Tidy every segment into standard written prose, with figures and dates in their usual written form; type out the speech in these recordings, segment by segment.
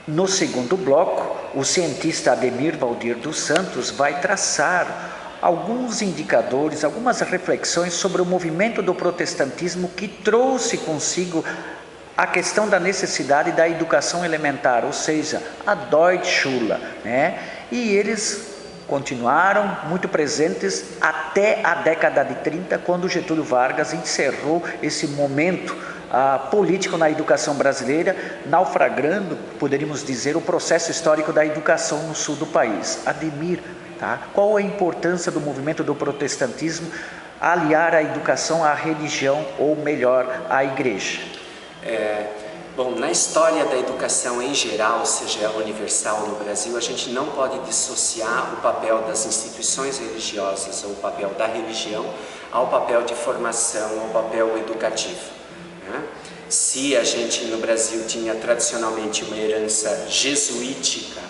No segundo bloco, o cientista Ademir Valdir dos Santos vai traçar alguns indicadores, algumas reflexões sobre o movimento do protestantismo que trouxe consigo a questão da necessidade da educação elementar, ou seja, a Deutschschule, né? E eles continuaram muito presentes até a década de 30, quando Getúlio Vargas encerrou esse momento político na educação brasileira, naufragando, poderíamos dizer, o processo histórico da educação no sul do país. Ademir, tá? Qual a importância do movimento do protestantismo aliar a educação à religião, ou melhor, à igreja? Bom, na história da educação em geral, seja universal no Brasil, a gente não pode dissociar o papel das instituições religiosas ou o papel da religião ao papel de formação, ao papel educativo, né? Se a gente no Brasil tinha tradicionalmente uma herança jesuítica,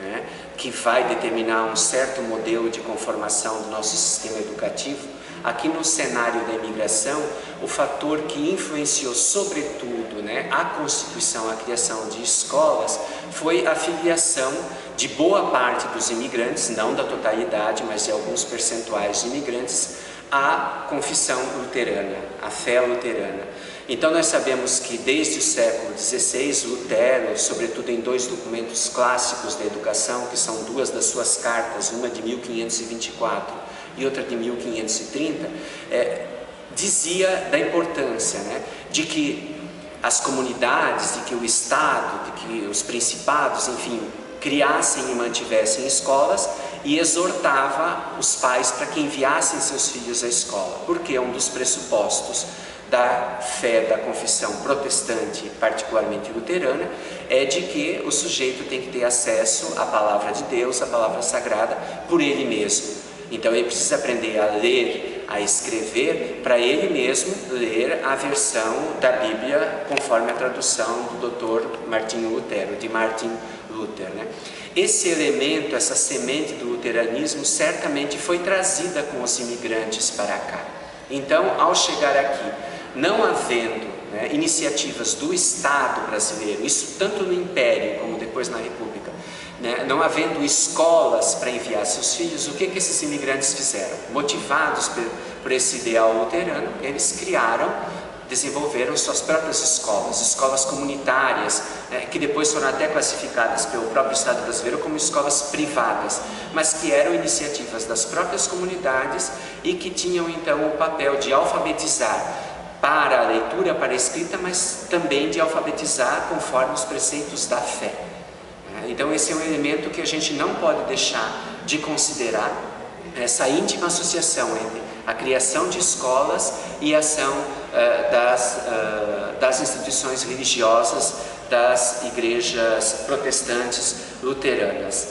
né, que vai determinar um certo modelo de conformação do nosso sistema educativo, aqui no cenário da imigração, o fator que influenciou sobretudo, né, a constituição, a criação de escolas, foi a filiação de boa parte dos imigrantes, não da totalidade, mas de alguns percentuais de imigrantes, à confissão luterana, à fé luterana. Então nós sabemos que desde o século XVI, Lutero, sobretudo em dois documentos clássicos da educação, que são duas das suas cartas, uma de 1524 e outra de 1530, dizia da importância, né, de que as comunidades, de que o Estado, de que os principados, enfim, criassem e mantivessem escolas, e exortava os pais para que enviassem seus filhos à escola, porque é um dos pressupostos da fé da confissão protestante, particularmente luterana, é de que o sujeito tem que ter acesso à palavra de Deus, à palavra sagrada, por ele mesmo. Então ele precisa aprender a ler, a escrever, para ele mesmo ler a versão da Bíblia conforme a tradução do Dr. Martinho Lutero, de Martin Luther, né? Esse elemento, essa semente do luteranismo certamente foi trazida com os imigrantes para cá. Então, ao chegar aqui, não havendo, né, iniciativas do Estado brasileiro, isso tanto no Império como depois na República, né, não havendo escolas para enviar seus filhos, o que esses imigrantes fizeram? Motivados por esse ideal luterano, eles desenvolveram suas próprias escolas, escolas comunitárias, que depois foram até classificadas pelo próprio Estado brasileiro como escolas privadas, mas que eram iniciativas das próprias comunidades e que tinham então o papel de alfabetizar para a leitura, para a escrita, mas também de alfabetizar conforme os preceitos da fé. Então esse é um elemento que a gente não pode deixar de considerar, essa íntima associação entre a criação de escolas e a ação das instituições religiosas, das igrejas protestantes luteranas.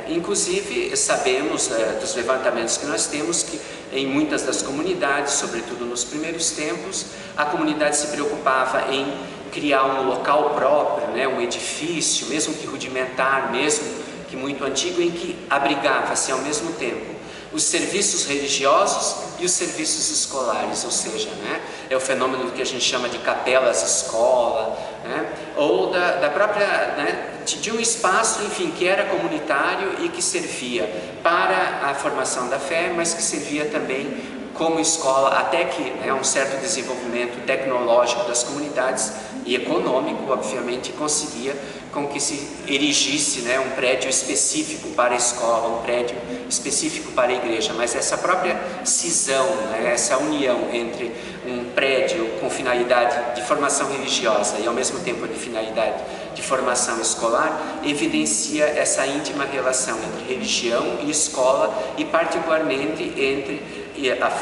Inclusive, sabemos dos levantamentos que nós temos que em muitas das comunidades, sobretudo nos primeiros tempos, a comunidade se preocupava em criar um local próprio, né, um edifício, mesmo que rudimentar, mesmo que muito antigo, em que abrigava-se ao mesmo tempo os serviços religiosos e os serviços escolares, ou seja, né, é o fenômeno que a gente chama de capelas-escola, né, ou da própria, né, de um espaço, enfim, que era comunitário e que servia para a formação da fé, mas que servia também como escola, até que, né, um certo desenvolvimento tecnológico das comunidades e econômico, obviamente, conseguia com que se erigisse, né, um prédio específico para a escola, um prédio específico para a igreja. Mas essa própria cisão, né, essa união entre um prédio com finalidade de formação religiosa e ao mesmo tempo de finalidade de formação escolar, evidencia essa íntima relação entre religião e escola, e particularmente entre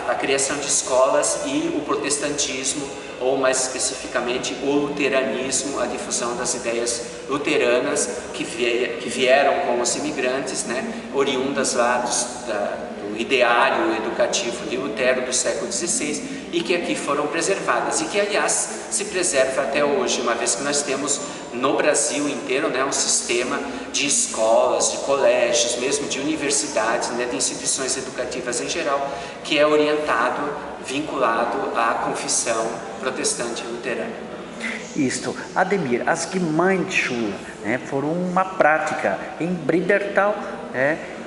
a criação de escolas e o protestantismo, ou mais especificamente o luteranismo, a difusão das ideias luteranas que vieram com os imigrantes, né, oriundas lá do ideário educativo de Lutero do século XVI, e que aqui foram preservadas, e que aliás se preserva até hoje, uma vez que nós temos no Brasil inteiro, né, um sistema de escolas, de colégios, mesmo de universidades, né, de instituições educativas em geral, que é orientado, vinculado à confissão protestante luterana. isto, Ademir, as Gemeinschule, né, foram uma prática em Bridertal,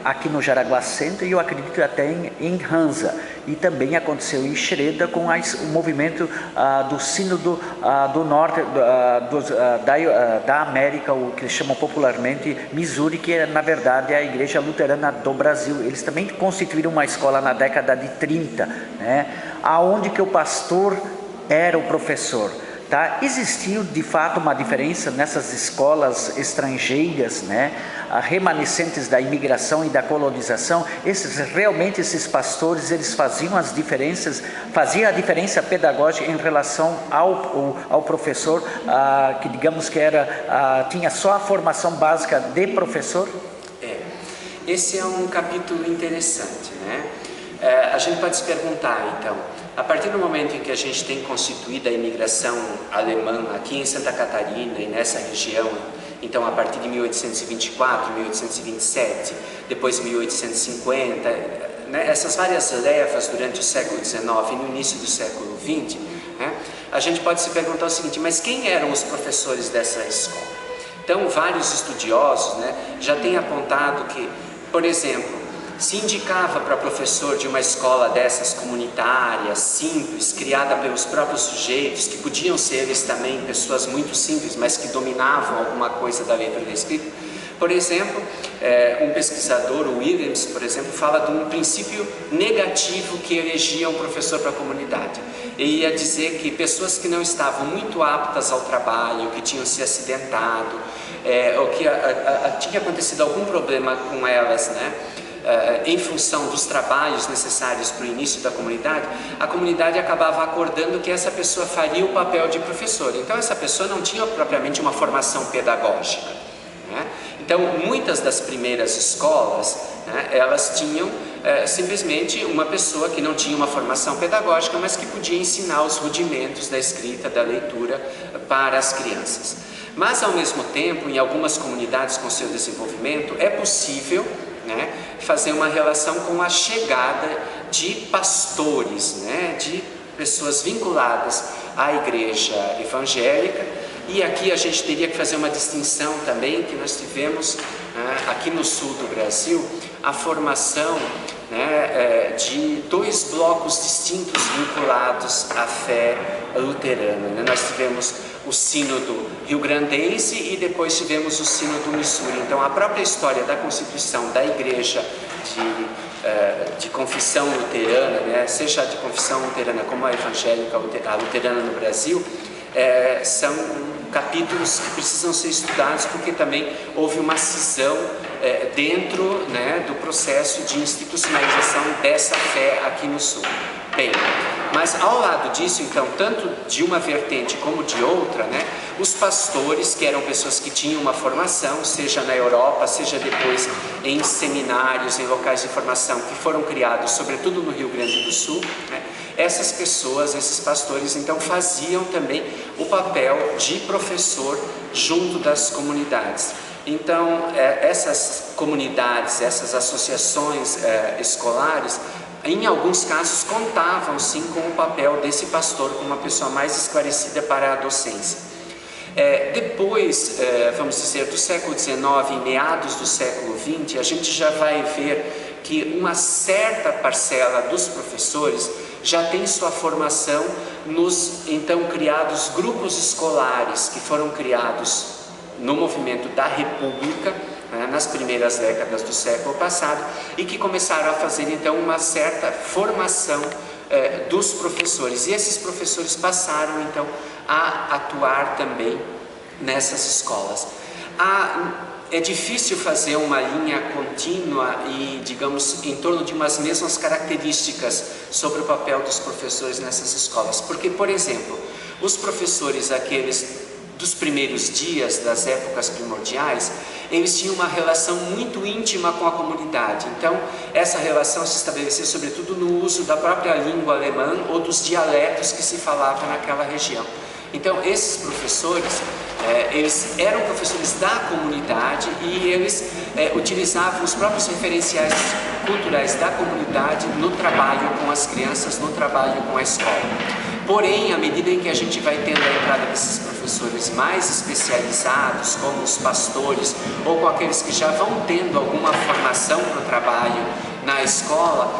aqui no Jaraguá Centro, e eu acredito até em Hansa. E também aconteceu em Xereda com o movimento do Sínodo do Norte da América, o que eles chamam popularmente Missouri, que é, na verdade, a Igreja Luterana do Brasil. Eles também constituíram uma escola na década de 30, né, aonde que o pastor era o professor. Tá? Existiu de fato uma diferença nessas escolas estrangeiras, né, remanescentes da imigração e da colonização. Esses pastores, eles faziam a diferença pedagógica em relação ao professor, que digamos que tinha só a formação básica de professor? Esse é um capítulo interessante, né? A gente pode se perguntar, então, a partir do momento em que a gente tem constituído a imigração alemã aqui em Santa Catarina e nessa região, então a partir de 1824, 1827, depois 1850, né, essas várias levas durante o século XIX e no início do século XX, né, a gente pode se perguntar o seguinte: mas quem eram os professores dessa escola? Então, vários estudiosos, né, já têm apontado que, por exemplo, se indicava para professor de uma escola dessas comunitárias, simples, criada pelos próprios sujeitos, que podiam ser eles também pessoas muito simples, mas que dominavam alguma coisa da letra e da escrita. Por exemplo, um pesquisador, o Williams, por exemplo, fala de um princípio negativo que elegia um professor para a comunidade. Ele ia dizer que pessoas que não estavam muito aptas ao trabalho, que tinham se acidentado, ou que tinha acontecido algum problema com elas, né, em função dos trabalhos necessários para o início da comunidade, a comunidade acabava acordando que essa pessoa faria o papel de professor. Então essa pessoa não tinha propriamente uma formação pedagógica, né? Então muitas das primeiras escolas, né, elas tinham simplesmente uma pessoa que não tinha uma formação pedagógica, mas que podia ensinar os rudimentos da escrita, da leitura para as crianças. Mas ao mesmo tempo, em algumas comunidades com seu desenvolvimento, é possível, né, fazer uma relação com a chegada de pastores, né, de pessoas vinculadas à igreja evangélica. E aqui a gente teria que fazer uma distinção também, que nós tivemos, né, aqui no sul do Brasil, a formação, né, de dois blocos distintos vinculados à fé luterana, né? Nós tivemos o sínodo rio-grandense e depois tivemos o sínodo Missouri. Então a própria história da constituição da igreja de confissão luterana, né, seja de confissão luterana como a evangélica, a luterana no Brasil, são capítulos que precisam ser estudados, porque também houve uma cisão dentro, né, do processo de institucionalização dessa fé aqui no Sul. Bem, mas ao lado disso, então, tanto de uma vertente como de outra, né, os pastores, que eram pessoas que tinham uma formação, seja na Europa, seja depois em seminários, em locais de formação que foram criados, sobretudo no Rio Grande do Sul, né, essas pessoas, esses pastores, então, faziam também o papel de professor junto das comunidades. Então, essas comunidades, essas associações escolares, em alguns casos contavam sim com o papel desse pastor, como uma pessoa mais esclarecida para a docência. Depois, vamos dizer, do século XIX e meados do século XX, a gente já vai ver que uma certa parcela dos professores já tem sua formação nos então criados grupos escolares que foram criados no movimento da República, né, nas primeiras décadas do século passado, e que começaram a fazer então uma certa formação dos professores. E esses professores passaram então a atuar também nessas escolas. É difícil fazer uma linha contínua e, digamos, em torno de umas mesmas características sobre o papel dos professores nessas escolas. Porque, por exemplo, os professores, aqueles dos primeiros dias, das épocas primordiais, eles tinham uma relação muito íntima com a comunidade. Então, essa relação se estabelecia sobretudo no uso da própria língua alemã ou dos dialetos que se falavam naquela região. Então, esses professores, eles eram professores da comunidade e eles utilizavam os próprios referenciais culturais da comunidade no trabalho com as crianças, no trabalho com a escola. Porém, à medida em que a gente vai tendo a entrada desses professores, professores mais especializados, como os pastores, ou com aqueles que já vão tendo alguma formação para o trabalho na escola,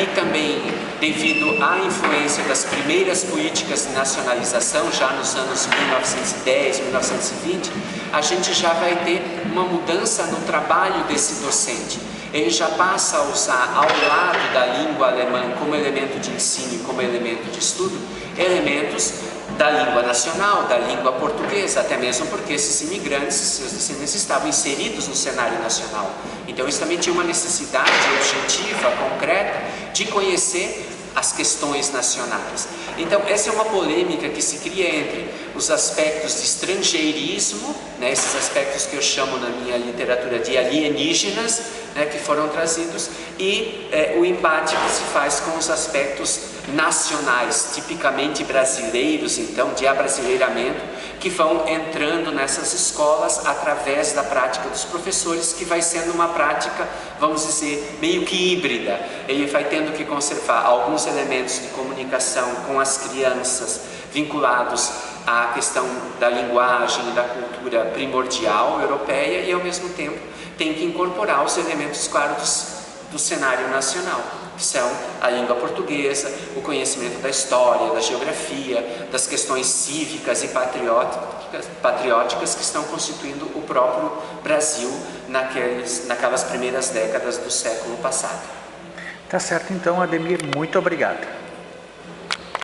e também devido à influência das primeiras políticas de nacionalização, já nos anos 1910, 1920, a gente já vai ter uma mudança no trabalho desse docente. Ele já passa a usar, ao lado da língua alemã como elemento de ensino e como elemento de estudo, elementos da língua nacional, da língua portuguesa, até mesmo porque esses imigrantes, seus descendentes, estavam inseridos no cenário nacional. Então eles também tinham uma necessidade objetiva, concreta, de conhecer as questões nacionais. Então essa é uma polêmica que se cria entre os aspectos de estrangeirismo, né, esses aspectos que eu chamo na minha literatura de alienígenas, né, que foram trazidos, e o embate que se faz com os aspectos nacionais, tipicamente brasileiros, então, de abrasileiramento, que vão entrando nessas escolas através da prática dos professores, que vai sendo uma prática, vamos dizer, meio que híbrida. Ele vai tendo que conservar alguns elementos de comunicação com as crianças vinculados à questão da linguagem e da cultura primordial europeia e, ao mesmo tempo, tem que incorporar os elementos, claro, do cenário nacional, que são a língua portuguesa, o conhecimento da história, da geografia, das questões cívicas e patrióticas que estão constituindo o próprio Brasil naquelas primeiras décadas do século passado. Tá certo, então, Ademir, muito obrigado.